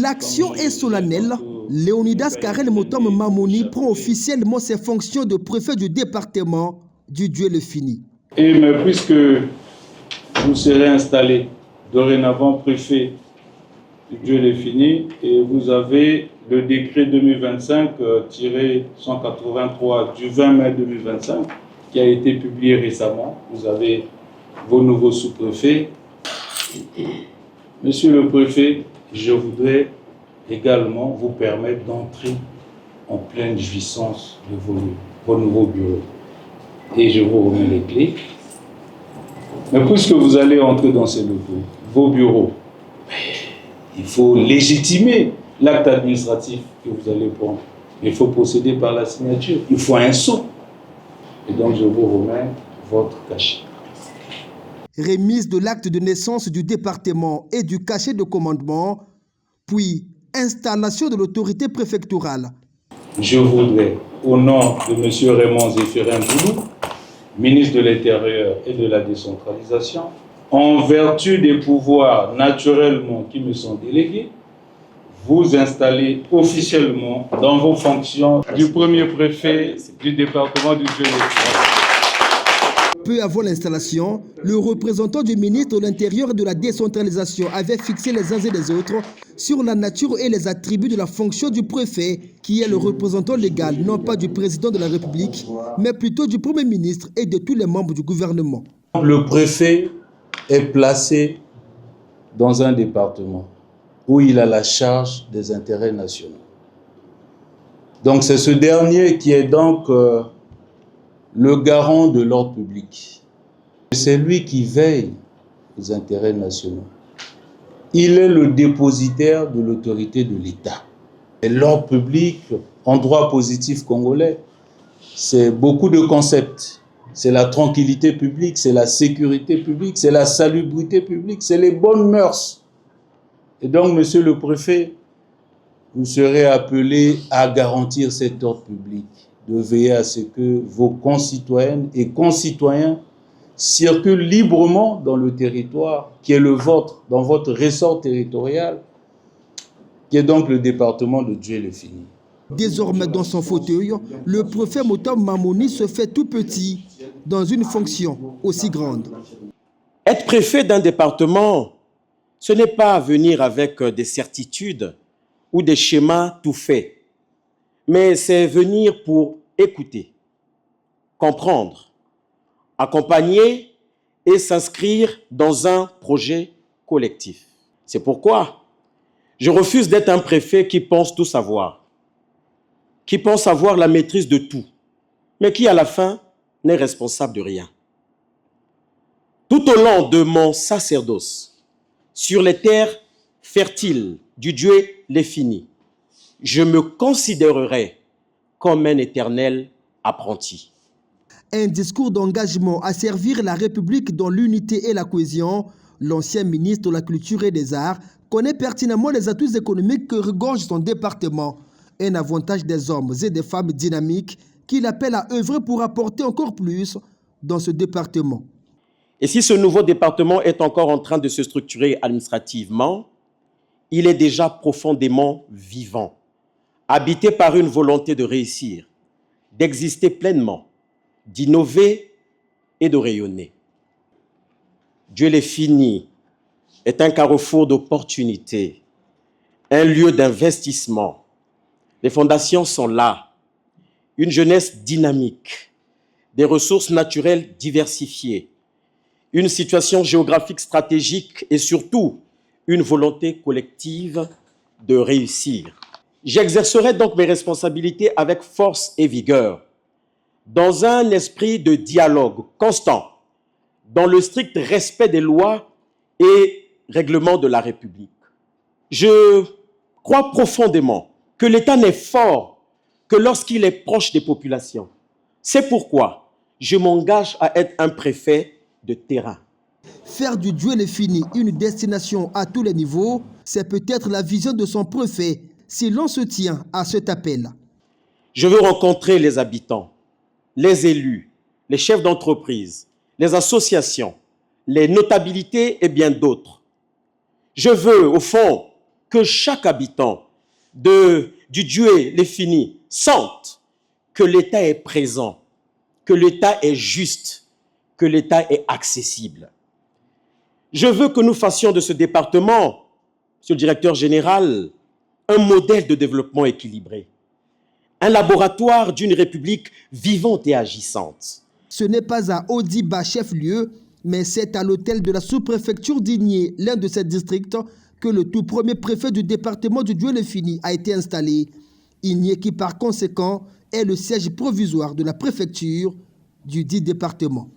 L'action est solennelle. Léonidas Karel Motom Mamouni prend officiellement ses fonctions de préfet du département du Dieu-le-Fini. Mais puisque vous serez installé dorénavant préfet du Dieu-le-Fini et vous avez le décret 2025-183 du 20 mai 2025 qui a été publié récemment, vous avez vos nouveaux sous-préfets. Monsieur le préfet, je voudrais également vous permettre d'entrer en pleine jouissance de vos nouveaux bureaux. Et je vous remets les clés. Mais puisque vous allez entrer dans ces locaux, vos bureaux, il faut légitimer l'acte administratif que vous allez prendre. Il faut procéder par la signature. Il faut un sceau. Et donc je vous remets votre cachet. Remise de l'acte de naissance du département et du cachet de commandement, puis installation de l'autorité préfectorale. Je voudrais, au nom de M. Raymond Zéphirin Boulou, ministre de l'Intérieur et de la décentralisation, en vertu des pouvoirs naturellement qui me sont délégués, vous installer officiellement dans vos fonctions du premier préfet du département du Dieu-le-Fini. Peu avant l'installation, le représentant du ministre de l'Intérieur et de la décentralisation avait fixé les uns et les autres sur la nature et les attributs de la fonction du préfet, qui est le représentant légal, non pas du président de la République, mais plutôt du Premier ministre et de tous les membres du gouvernement. Le préfet est placé dans un département où il a la charge des intérêts nationaux. Donc c'est ce dernier qui est donc le garant de l'ordre public. C'est lui qui veille aux intérêts nationaux. Il est le dépositaire de l'autorité de l'État. Et l'ordre public, en droit positif congolais, c'est beaucoup de concepts. C'est la tranquillité publique, c'est la sécurité publique, c'est la salubrité publique, c'est les bonnes mœurs. Et donc, monsieur le préfet, vous serez appelé à garantir cet ordre public, de veiller à ce que vos concitoyennes et concitoyens circulent librement dans le territoire qui est le vôtre, dans votre ressort territorial, qui est donc le département de Dieu-le-Fini. Désormais dans son fauteuil, le préfet Motom Mamouni se fait tout petit dans une fonction aussi grande. Être préfet d'un département, ce n'est pas venir avec des certitudes ou des schémas tout faits, mais c'est venir pour écouter, comprendre, accompagner et s'inscrire dans un projet collectif. C'est pourquoi je refuse d'être un préfet qui pense tout savoir, qui pense avoir la maîtrise de tout, mais qui à la fin n'est responsable de rien. Tout au long de mon sacerdoce, sur les terres fertiles du Dieu-le-Fini, je me considérerai comme un éternel apprenti. Un discours d'engagement à servir la République dans l'unité et la cohésion, l'ancien ministre de la Culture et des Arts connaît pertinemment les atouts économiques que regorge son département, un avantage des hommes et des femmes dynamiques qu'il appelle à œuvrer pour apporter encore plus dans ce département. Et si ce nouveau département est encore en train de se structurer administrativement, il est déjà profondément vivant, habité par une volonté de réussir, d'exister pleinement, d'innover et de rayonner. Dieu-le-Fini est un carrefour d'opportunités, un lieu d'investissement. Les fondations sont là, une jeunesse dynamique, des ressources naturelles diversifiées, une situation géographique stratégique et surtout une volonté collective de réussir. J'exercerai donc mes responsabilités avec force et vigueur, dans un esprit de dialogue constant, dans le strict respect des lois et règlements de la République. Je crois profondément que l'État n'est fort que lorsqu'il est proche des populations. C'est pourquoi je m'engage à être un préfet de terrain. Faire du Dieu-le-Fini une destination à tous les niveaux, c'est peut-être la vision de son préfet, si l'on se tient à cet appel. Je veux rencontrer les habitants, les élus, les chefs d'entreprise, les associations, les notabilités et bien d'autres. Je veux, au fond, que chaque habitant du Djoué-les-Fini sente que l'État est présent, que l'État est juste, que l'État est accessible. Je veux que nous fassions de ce département, Monsieur le directeur général, un modèle de développement équilibré, un laboratoire d'une république vivante et agissante. Ce n'est pas à Odiba, chef-lieu, mais c'est à l'hôtel de la sous-préfecture d'Igné, l'un de ces districts, que le tout premier préfet du département du Djoué-les-Fini a été installé. Igné qui par conséquent est le siège provisoire de la préfecture du dit département.